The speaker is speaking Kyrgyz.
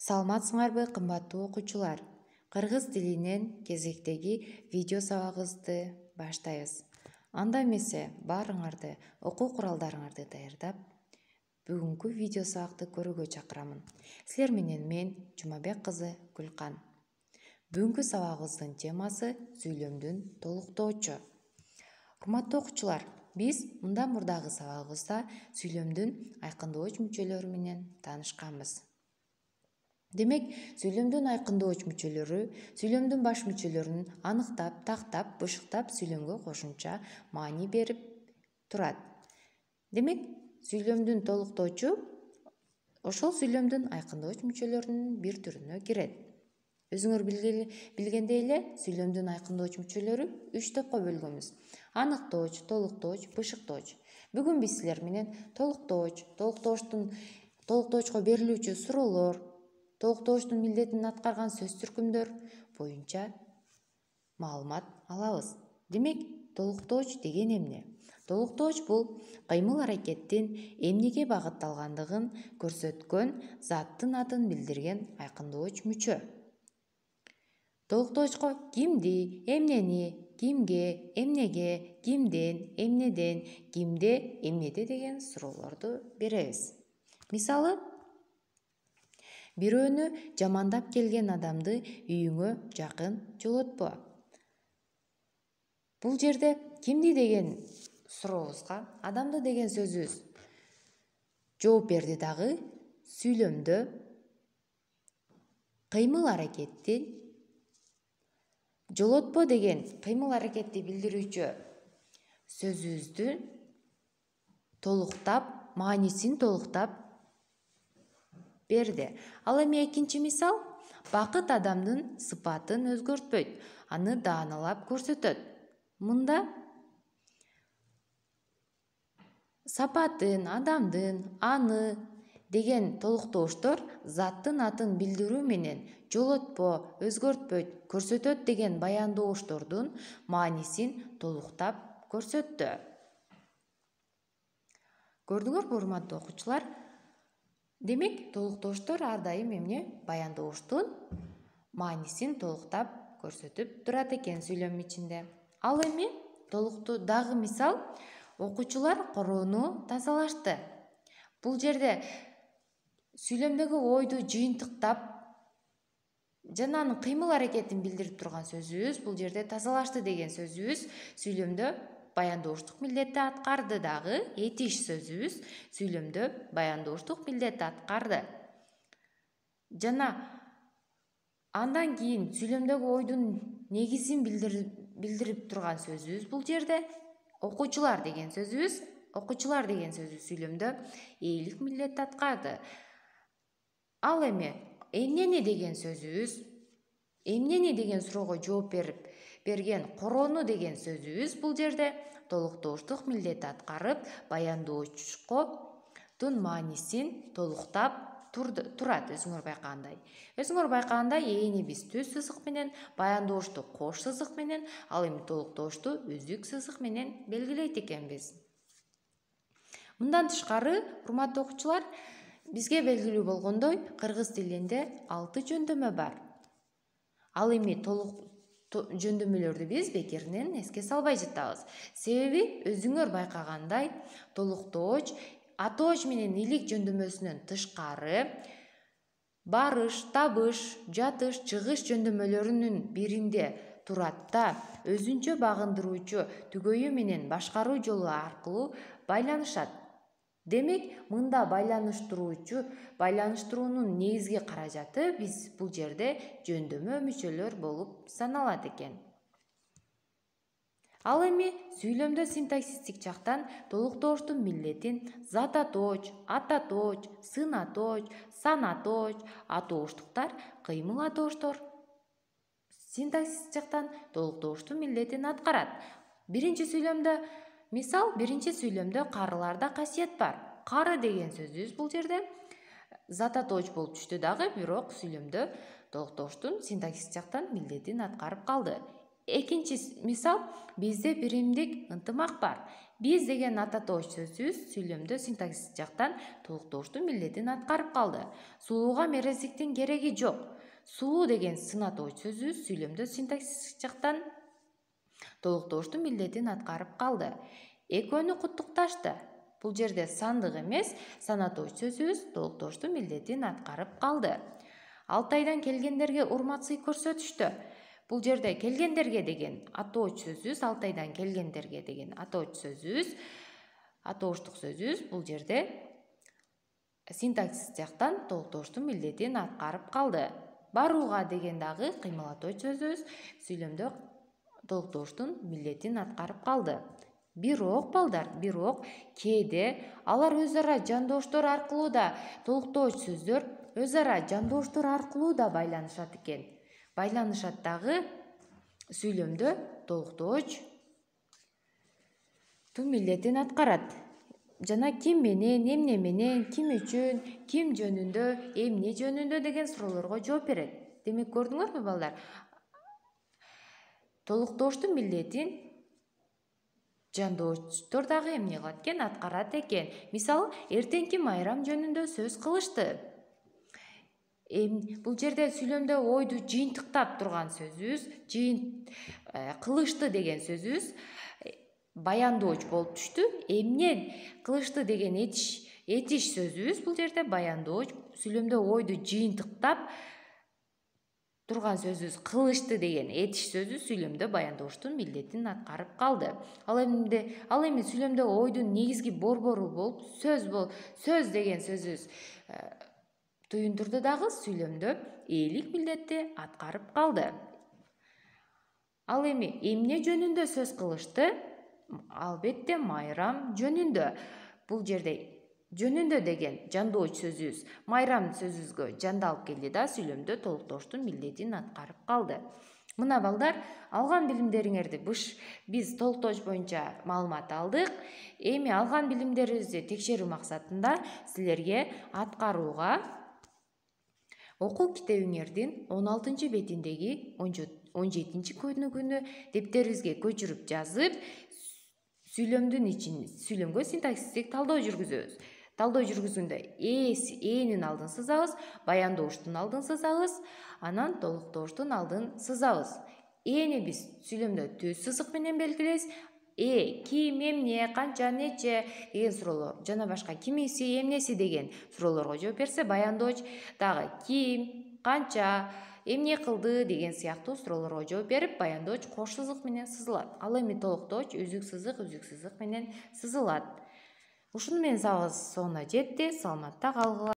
Саламатсыңарбы, кымбаттуу окуучулар? Кыргыз тилинен кезектеги видео сабагыбызды баштайбыз. Анда эмесе баарыңарды окуу куралдарыңарды даярдап, бүгүнкү видео сабакты көрүүгө чакырамын. Силер менен мен Жумабек кызы Гүлкан. Бүгүнкү сабагыбыздын темасы сүйлөмдүн толуктоочу. Урматтуу окуучулар, биз мындан мурдагы сабагыбызда сүйлөмдүн айкындооч мүчөлөрү менен таанышканбыз. Демек, сүйлөмдүн айкындооч мүчөлөрү сүйлөмдүн баш мүчөлөрүн аныктап, тактап, бышыктап сүйлөмгө кошумча маани берип турат. Демек, сүйлөмдүн толуктоочу ошол сүйлөмдүн айкындооч мүчөлөрүнүн бир түрүнө кирет. Өзүңөр билгендей эле, сүйлөмдүн айкындооч мүчөлөрү 3 топко бөлгөнбүз. Аныктооч, толуктооч, бышыктооч. Бүгүн биз силер менен толуктоочко берилүүчү суроолор, толуктоочтун милдетин аткарган сөз түркүмдөр боюнча маалымат алабыз. Демек, толуктооч деген эмне? Толуктооч бул кыймыл-аракеттин эмнеге багытталгандыгын көрсөткөн заттын атын билдирген айкындооч мүчө. Толуктоочко кимди, эмнени, кимге, эмнеге, кимден, эмнеден, кимде, эмнеде деген суроолорду беребиз. Мисалы, бирөөнү жамандап келген адамды үйүңө жакын жолотпо. Бул жерде кимди деген сурообузга адамды деген сөзүбүз жооп берди дагы сүйлөмдө кыймыл-аракеттин жолотпо деген кыймыл-аракетти билдирүүчү сөзүбүздү толуктап, маанисин толуктап берди. Ал эми экинчи мисал, бакыт адамдын сыпатын өзгөртпөйт, аны даанылап көрсөтөт. Мында сапатын, адамдын, аны деген толуктооштор заттын атын билдирүү менен жолотпо, өзгөртпөйт, көрсөтөт деген баяндооштордун маанисин толуктап көрсөттү. Көрдүңөрбү, урматтуу окуучулар? Демек, толуктооштор ар дайым эмне? Баяндооштун маанисин толуктап көрсөтүп турат экен сүйлөм ичинде. Ал эми дагы мисал, окуучулар короону тазалашты. Бул жерде сүйлөмдөгү ойду жыйынтыктап жана анын кыймыл-аракетин билдирип турган сөзүбүз, бул жерде тазалашты деген сөзүбүз сүйлөмдө баяндооштук милдетти аткарды дагы, этиш сөзүбүз сүйлөмдө баяндооштук милдетти аткарды. Жана андан кийин сүйлөмдөгү ойдун негизин билдирип турган сөзүбүз бул жерде окуучулар деген сөзүбүз сүйлөмдө ээлик милдетти аткарды. Ал эми эмнени деген сөзүбүз, эмнени деген суроого жооп берген короону деген сөзүбүз бул жерде толуктооштук милдетти аткарып, баяндоочтун маанисин толуктап турат. Өзүңөр байкагандай, эни биз түз сызык менен, баяндоошту кош сызык менен, ал эми толуктоошту үзүк сызык менен белгилейт экенбиз. Мындан тышкары, урматтуу окуучулар, бизге белгилүү болгондой, кыргыз тилинде 6 жөндөмө бар. Ал эми жөндөмөлөрдү биз бекеринен эске салбай жатабыз. Себеби өзүңөр байкагандай, толуктооч атооч менен илик жөндөмөсүнөн тышкары барыш, табыш, жатыш, чыгыш жөндөмөлөрүнүн биринде турат да өзүнчө багындыруучу түгөйү менен башкаруу жолу аркылуу байланышат. Демек, мында байланыштыруунун негизги каражаты бул жерде жөндөмө мүчөлөр болуп саналат экен. Ал эми сүйлөмдө синтаксистик жактан толуктооштун милдетин зататооч, ататооч, сынатооч, санатооч, атооштуктар, кыймыл атооштор синтаксистик жактан толуктооштун милдетин аткарат. Биринчи сүйлөмдө карыларда касиет бар. Кары деген сөзүбүз бул жерде зататооч болуп түштү дагы, бирок сүйлөмдө толуктооштун синтаксистик жактан милдетин аткарып калды. Экинчи мисал, бизде биримдик ынтымак бар. Биз деген ататооч сөзүбүз сүйлөмдө синтаксис жактан толуктооштун милдетин аткарып калды. Сулууга мерездиктин кереги жок. Сулуу деген сынатооч сөзүбүз сүйлөмдө синтаксис жактан толуктооштун милдетин аткарып калды. Экөөнү куттукташты. Бул жерде сандык эмес, санатооч сөзүбүз толуктооштун милдетин аткарып калды. Алтайдан келгендерге урмат-сый көрсөтүштү. Бул жерде келгендерге деген атооч сөзүбүз, Алтайдан келгендерге деген атооч сөзүбүз, атооштук сөзүбүз бул жерде синтаксис жактан толуктооштун милдетин аткарып калды. Барууга деген дагы кыймылатооч сөзүбүз сүйлөмдө толуктооштун милдетин аткарып калды. Бирок балдар, кээде алар өз ара жандооштор аркылуу да толуктооч сөздөр өз ара жандооштор аркылуу да байланышат экен. Байланышат дагы сүйлөмдө толуктооч милдетин аткарат. Жана ким менен, эмне менен, ким үчүн, ким жөнүндө, эмне жөнүндө деген суроолорго жооп берет. Демек көрдүңөрбү балдар? Толуктооштун милдетин жандооштор дагы эмне кылат экен, аткарат экен. Мисалы, эртеңки майрам жөнүндө сөз кылышты. Бул жерде сүйлөмдө ойду жыйынтыктап турган сөзүбүз, кылышты деген сөзүбүз баяндооч болуп түштү. Эмне кылышты деген этиш сөзүбүз бул жерде баяндооч, сүйлөмдө ойду жыйынтыктап турган сөзүбүз кылышты деген этиш сөзүбүз сүйлөмдө баяндооштун милдетин аткарып калды. Ал эми сүйлөмдө ойдун негизги борбору болуп сөз деген сөзүбүз туюндурду дагы сүйлөмдө ээлик милдетти аткарып калды. Ал эми эмне жөнүндө сөз кылышты? Албетте майрам жөнүндө. Бул жерде жөнүндө деген жандооч сөзүбүз майрам сөзүбүзгө жандалып келди да сүйлөмдө толуктооштун милдетин аткарып калды. Мына балдар, алган билимдериңерди биз толуктооч боюнча маалымат алдык. Эми алган билимдерибизди текшерүү максатында силерге аткарууга окуу китебиңердин 16 бетиндеги 17 көнүгүүнү дептерибизге көчүрүп жазып, сүйлөмгө синтаксистик талдоо жүргүзөбүз. Талдоо жүргүзгөндө энин алдын сызабыз, баяндооштун алдын сызабыз, анан толуктооштун алдын сызабыз. Эни биз сүйлөмдө түз сызык менен белгилейбиз. Ким, эмне, канча, нече деген суроолор жана башка кимиси, эмнеси деген суроолорго жооп берсе, баяндооч дагы ким, канча, эмне кылды деген сыяктуу суроолорго жооп берип, баяндооч кош сызык менен сызылат. Ал эми толуктооч үзүк сызык менен сызылат. Ушуну менен сабагыбыз соңуна жетти. Саламатта калгыла.